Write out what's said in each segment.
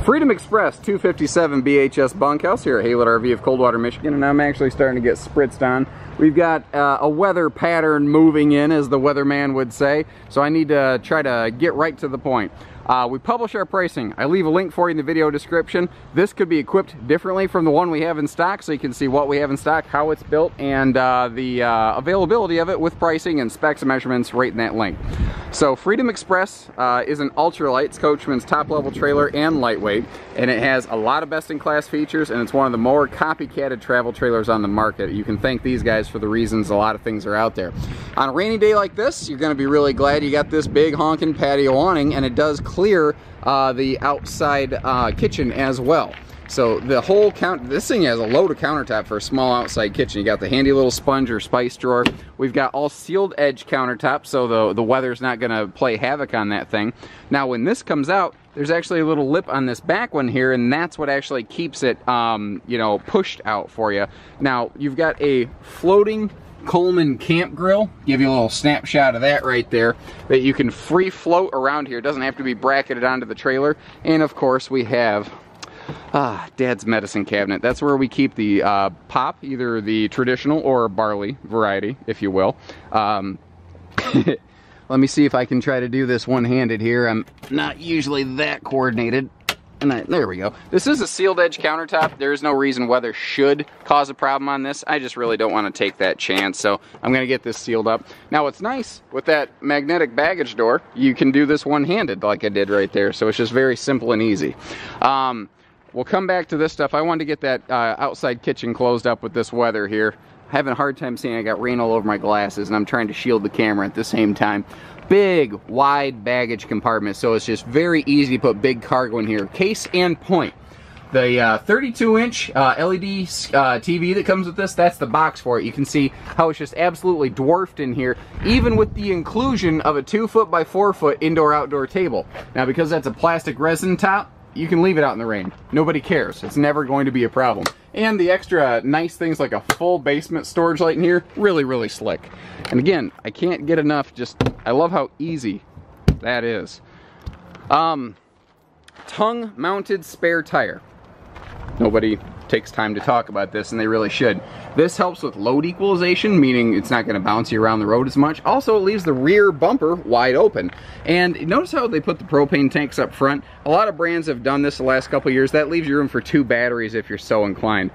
Freedom Express 257 BHS Bunkhouse here at Haylett RV of Coldwater, Michigan, and I'm actually starting to get spritzed on. We've got a weather pattern moving in, as the weatherman would say, so I need to try to get right to the point. We publish our pricing. I leave a link for you in the video description. This could be equipped differently from the one we have in stock, so you can see what we have in stock, how it's built, and the availability of it with pricing and specs and measurements right in that link. So Freedom Express is an ultralight. It's Coachman's top-level trailer and lightweight, and it has a lot of best-in-class features, and it's one of the more copycatted travel trailers on the market. You can thank these guys for the reasons a lot of things are out there. On a rainy day like this, you're going to be really glad you got this big honking patio awning, and it does clear the outside kitchen as well. So the whole this thing has a load of countertop for a small outside kitchen. You got the handy little sponge or spice drawer. We've got all sealed edge countertops, so the weather's not going to play havoc on that thing. Now when this comes out, there's actually a little lip on this back one here, and that's what actually keeps it you know, pushed out for you. Now you've got a floating Coleman camp grill. Give you a little snapshot of that right there, that you can free float around here. It doesn't have to be bracketed onto the trailer. And of course we have Dad's medicine cabinet. That's where we keep the pop, either the traditional or barley variety, if you will. Let me see if I can try to do this one-handed here. I'm not usually that coordinated. And there we go. This is a sealed edge countertop. There is no reason weather should cause a problem on this. I just really don't want to take that chance, so I'm going to get this sealed up. Now what's nice with that magnetic baggage door, you can do this one-handed like I did right there, so it's just very simple and easy. We'll come back to this stuff. I wanted to get that outside kitchen closed up with this weather here. Having a hard time seeing. I got rain all over my glasses, and I'm trying to shield the camera at the same time. Big, wide baggage compartment, so it's just very easy to put big cargo in here. Case and point. The 32-inch LED TV that comes with this, that's the box for it. You can see how it's just absolutely dwarfed in here, even with the inclusion of a 2-foot by 4-foot indoor-outdoor table. Now, because that's a plastic resin top, you can leave it out in the rain. Nobody cares. It's never going to be a problem. And the extra nice things like a full basement storage light in here, really, really slick. And again, I can't get enough, I love how easy that is. Tongue-mounted spare tire. Nobody takes time to talk about this, and they really should. This helps with load equalization, meaning it's not going to bounce you around the road as much. Also, it leaves the rear bumper wide open. And notice how they put the propane tanks up front. A lot of brands have done this the last couple years. That leaves you room for 2 batteries if you're so inclined.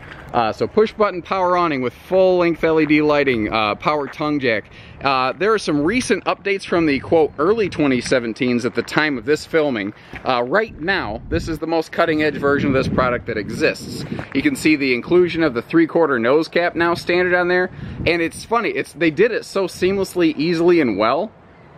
So push button power awning with full length LED lighting, power tongue jack. There are some recent updates from the quote early 2017s at the time of this filming. Right now, this is the most cutting edge version of this product that exists. You can see the inclusion of the 3/4 nose cap now standard on there, and it's funny, they did it so seamlessly, easily, and well.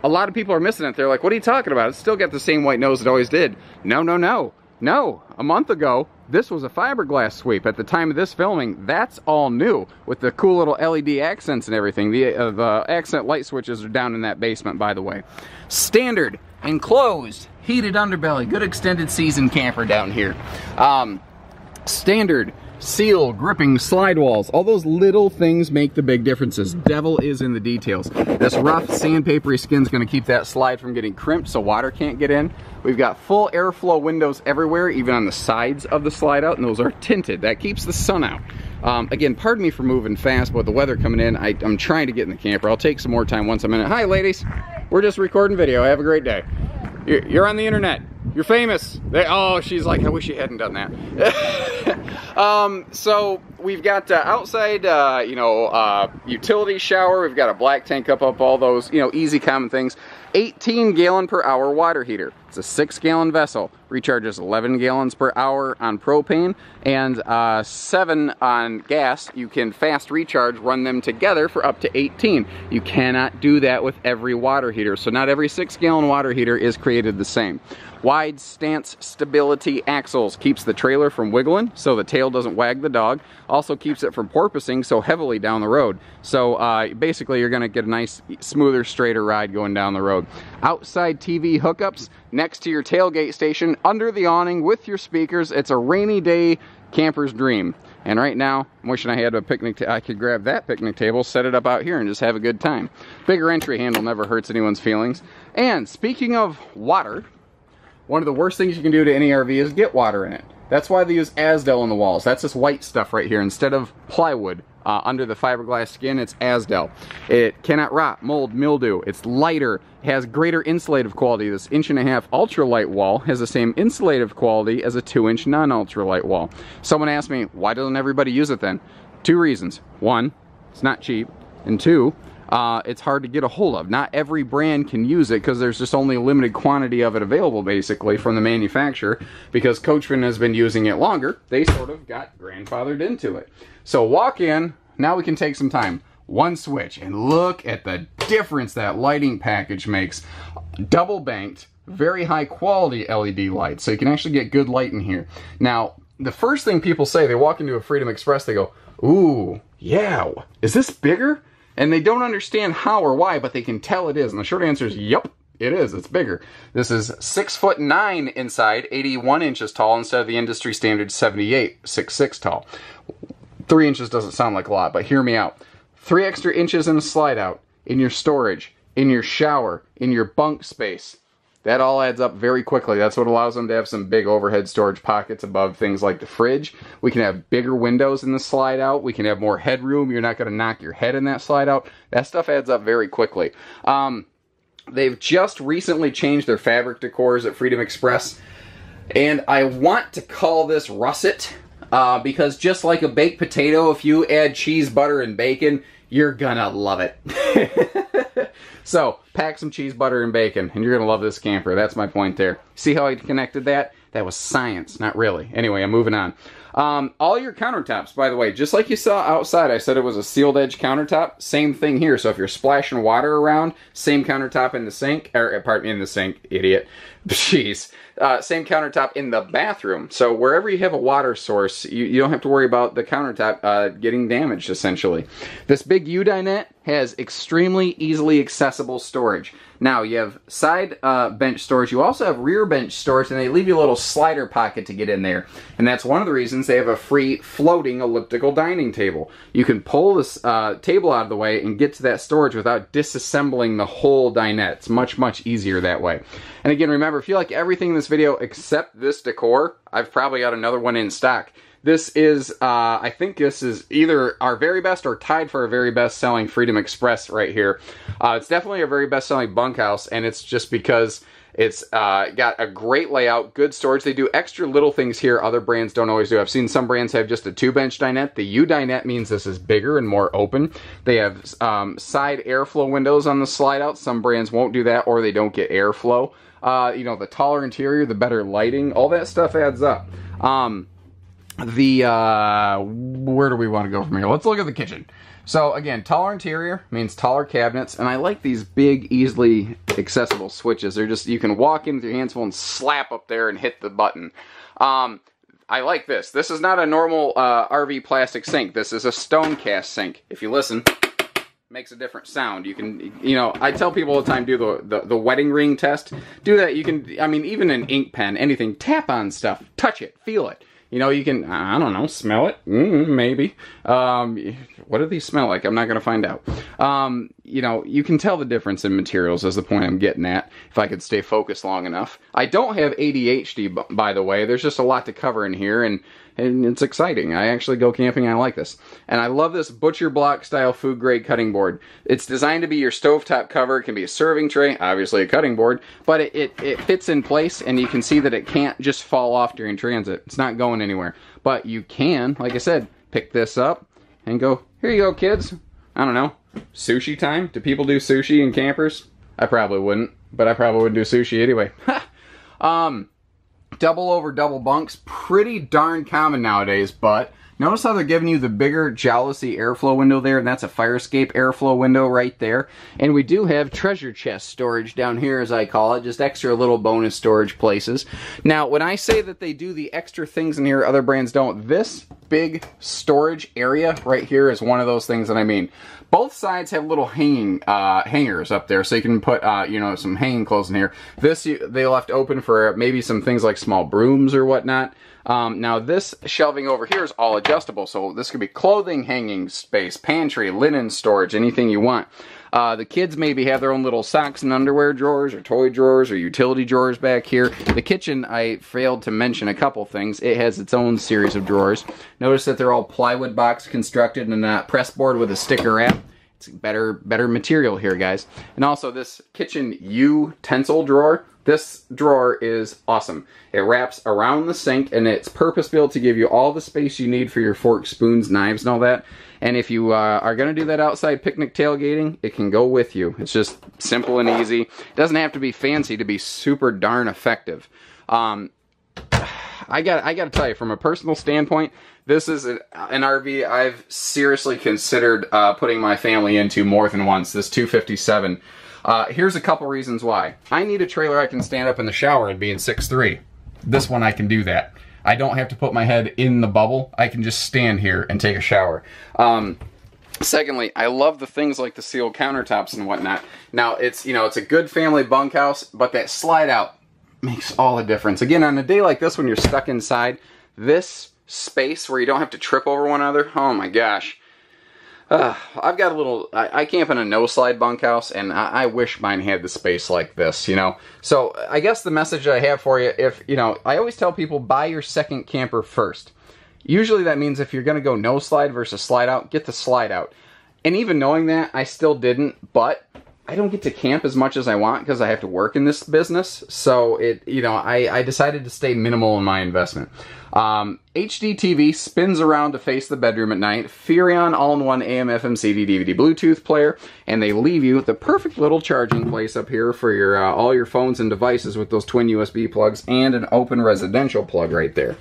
A lot of people are missing it. They're like, what are you talking about? It's still got the same white nose it always did. No, no, no. No, a month ago, this was a fiberglass sweep. At the time of this filming, that's all new, with the cool little LED accents and everything. The accent light switches are down in that basement, by the way. Standard, enclosed, heated underbelly, good extended season camper down here. Standard, seal, gripping, slide walls. All those little things make the big differences. Devil is in the details. This rough sandpapery skin is going to keep that slide from getting crimped so water can't get in. We've got full airflow windows everywhere, even on the sides of the slide out, and those are tinted. That keeps the sun out. Again, pardon me for moving fast, but with the weather coming in, I'm trying to get in the camper. I'll take some more time once I'm in it. Hi, ladies. We're just recording video. Have a great day. You're on the internet. You're famous. Oh, she's like, I wish you hadn't done that. So we've got outside, utility shower. We've got a black tank up all those, easy common things. 18 gallon per hour water heater. It's a 6-gallon vessel. Recharges 11 gallons per hour on propane and 7 on gas. You can fast recharge, run them together for up to 18. You cannot do that with every water heater. So not every 6-gallon water heater is created the same. Wide stance stability axles. Keeps the trailer from wiggling so the tail doesn't wag the dog. Also keeps it from porpoising so heavily down the road. So basically you're going to get a nice, smoother, straighter ride going down the road. Outside TV hookups next to your tailgate station under the awning with your speakers. It's a rainy day camper's dream. And right now, I'm wishing I had a picnic I could grab that picnic table, set it up out here, and just have a good time. Bigger entry handle never hurts anyone's feelings. And speaking of water, one of the worst things you can do to any RV is get water in it. That's why they use Azdel in the walls. That's this white stuff right here. Instead of plywood under the fiberglass skin, it's Azdel. It cannot rot, mold, mildew. It's lighter, has greater insulative quality. This 1.5-inch ultralight wall has the same insulative quality as a 2-inch non-ultralight wall. Someone asked me, why doesn't everybody use it then? 2 reasons. 1, it's not cheap. And 2, it's hard to get a hold of. Not every brand can use it because there's just only a limited quantity of it available, basically, from the manufacturer. Because Coachmen has been using it longer, they sort of got grandfathered into it. So walk in, now we can take some time. One switch, and look at the difference that lighting package makes. Double banked, very high quality LED lights, so you can actually get good light in here. Now, the first thing people say, they walk into a Freedom Express, they go, ooh, yeah, is this bigger? And they don't understand how or why, but they can tell it is. And the short answer is, yep, it is. It's bigger. This is 6'9" inside, 81 inches tall, instead of the industry standard 78, 6'6" tall. 3 inches doesn't sound like a lot, but hear me out. 3 extra inches in a slide out, in your storage, in your shower, in your bunk space. That all adds up very quickly. That's what allows them to have some big overhead storage pockets above things like the fridge. We can have bigger windows in the slide out. We can have more headroom. You're not going to knock your head in that slide out. That stuff adds up very quickly. They've just recently changed their fabric decors at Freedom Express. And I want to call this russet. Because just like a baked potato, if you add cheese, butter, and bacon, you're gonna love it. So, pack some cheese, butter, and bacon, and you're gonna love this camper. That's my point there. See how I connected that? That was science, not really. Anyway, I'm moving on. All your countertops, by the way, just like you saw outside, I said it was a sealed edge countertop. Same thing here. So if you're splashing water around, same countertop in the sink, or pardon me, in the sink, idiot. Jeez. Same countertop in the bathroom. So wherever you have a water source, you don't have to worry about the countertop getting damaged, essentially. This big U-dinette has extremely easily accessible storage. Now, you have side bench storage. You also have rear bench storage, and they leave you a little slider pocket to get in there. And that's one of the reasons they have a free floating elliptical dining table. You can pull this table out of the way and get to that storage without disassembling the whole dinette. It's much, much easier that way. And again, remember, if you like everything in this video except this decor, I've probably got another one in stock. This is, I think this is either our very best or tied for our very best selling Freedom Express right here. It's definitely our very best selling bunkhouse, and it's just because it's got a great layout, good storage. They do extra little things here other brands don't always do. I've seen some brands have just a 2-bench dinette. The U-dinette means this is bigger and more open. They have side airflow windows on the slide out. Some brands won't do that, or they don't get airflow. You know, the taller interior, the better lighting, all that stuff adds up. Where do we want to go from here? Let's look at the kitchen. So again, taller interior means taller cabinets, and I like these big, easily accessible switches. They're just, you can walk in with your hands full and slap up there and hit the button. I like this. This is not a normal RV plastic sink. This is a stone cast sink. If you listen, makes a different sound. You can, you know, I tell people all the time, do the wedding ring test. Do that. You can, I mean, even an ink pen, anything, tap on stuff, touch it, feel it. You know, you can, I don't know, smell it? Maybe. What do these smell like? I'm not going to find out. You know, you can tell the difference in materials is the point I'm getting at, if I could stay focused long enough. I don't have ADHD, by the way. There's just a lot to cover in here, and it's exciting. I actually go camping, and I like this. And I love this butcher block style food grade cutting board. It's designed to be your stovetop cover. It can be a serving tray, obviously a cutting board, but it fits in place, and you can see that it can't just fall off during transit. It's not going anywhere. But you can, like I said, pick this up and go, here you go, kids. I don't know, sushi time? Do people do sushi in campers? I probably wouldn't, but I probably wouldn't do sushi anyway. Double over double bunks, pretty darn common nowadays, but notice how they're giving you the bigger jealousy airflow window there, and that's a fire escape airflow window right there. And we do have treasure chest storage down here, as I call it, just extra little bonus storage places. Now, when I say that they do the extra things in here other brands don't, this big storage area right here is one of those things that I mean. Both sides have little hanging hangers up there, so you can put you know, some hanging clothes in here. This they left open for maybe some things like small brooms or whatnot. Now this shelving over here is all adjustable, so this could be clothing hanging space, pantry, linen storage, anything you want. The kids maybe have their own little socks and underwear drawers or toy drawers or utility drawers back here. The kitchen, I failed to mention a couple things. It has its own series of drawers. Notice that they're all plywood box constructed and press board with a sticker wrap. It's better material here, guys. And also this kitchen utensil drawer. This drawer is awesome. It wraps around the sink and it's purpose-built to give you all the space you need for your forks, spoons, knives, and all that. And if you are going to do that outside picnic tailgating, it can go with you. It's just simple and easy. It doesn't have to be fancy to be super darn effective. I got to tell you, from a personal standpoint, this is an RV I've seriously considered putting my family into more than once, this 257. Here's a couple reasons why. I need a trailer I can stand up in the shower and be in 6'3". This one I can do that. I don't have to put my head in the bubble. I can just stand here and take a shower. Secondly, I love the things like the sealed countertops and whatnot. Now, it's, you know, it's a good family bunkhouse, but that slide out makes all the difference. Again, on a day like this when you're stuck inside, this space where you don't have to trip over one another, oh my gosh. I've got a little, I camp in a no-slide bunkhouse, and I wish mine had the space like this, you know. So I guess the message I have for you, if, you know, I always tell people, buy your second camper first. Usually that means if you're going to go no-slide versus slide out, get the slide out. And even knowing that, I still didn't, but I don't get to camp as much as I want because I have to work in this business. So you know, I decided to stay minimal in my investment. HD TV spins around to face the bedroom at night. Furrion all-in-one AM, FM, CD, DVD, Bluetooth player, and they leave you the perfect little charging place up here for your all your phones and devices with those twin USB plugs and an open residential plug right there.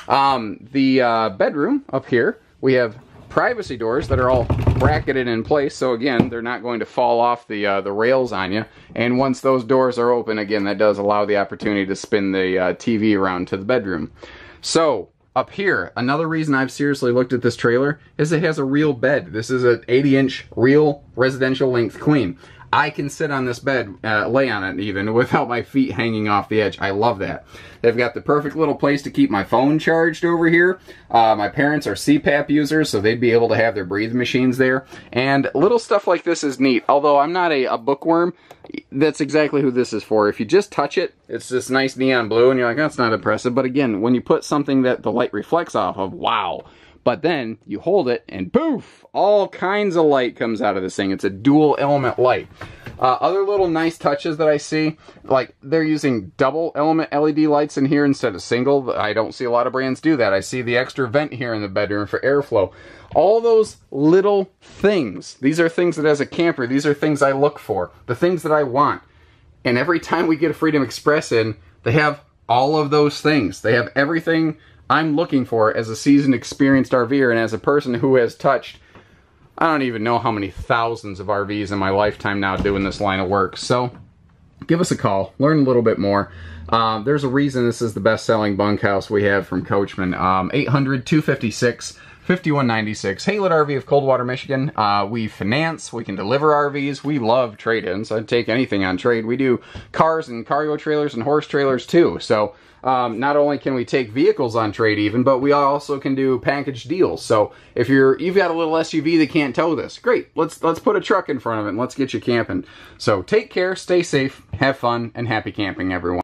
The bedroom up here, we have privacy doors that are all bracketed in place, so again, they're not going to fall off the rails on you. And once those doors are open, again, that does allow the opportunity to spin the TV around to the bedroom. So up here, another reason I've seriously looked at this trailer is it has a real bed. This is an 80-inch real residential length queen. I can sit on this bed, lay on it even, without my feet hanging off the edge. I love that. They've got the perfect little place to keep my phone charged over here. My parents are CPAP users, so they'd be able to have their breathing machines there. And little stuff like this is neat. Although I'm not a bookworm, that's exactly who this is for. If you just touch it, it's this nice neon blue, and you're like, that's not impressive. But again, when you put something that the light reflects off of, wow. But then you hold it and poof, all kinds of light comes out of this thing. It's a dual element light. Other little nice touches that I see, like they're using double element LED lights in here instead of single. I don't see a lot of brands do that. I see the extra vent here in the bedroom for airflow. All those little things, these are things that as a camper, these are things I look for, the things that I want. And every time we get a Freedom Express in, they have all of those things. They have everything I'm looking for as a seasoned, experienced RVer, and as a person who has touched, I don't even know how many thousands of RVs in my lifetime now doing this line of work. So give us a call, learn a little bit more. There's a reason this is the best-selling bunkhouse we have from Coachmen. 800-256-5196. Haylett RV of Coldwater, Michigan. We finance, we can deliver RVs. We love trade-ins. I'd take anything on trade. We do cars and cargo trailers and horse trailers too. So not only can we take vehicles on trade even, but we also can do package deals. So if you've got a little SUV that can't tow this, great. Let's put a truck in front of it and let's get you camping. So take care, stay safe, have fun, and happy camping, everyone.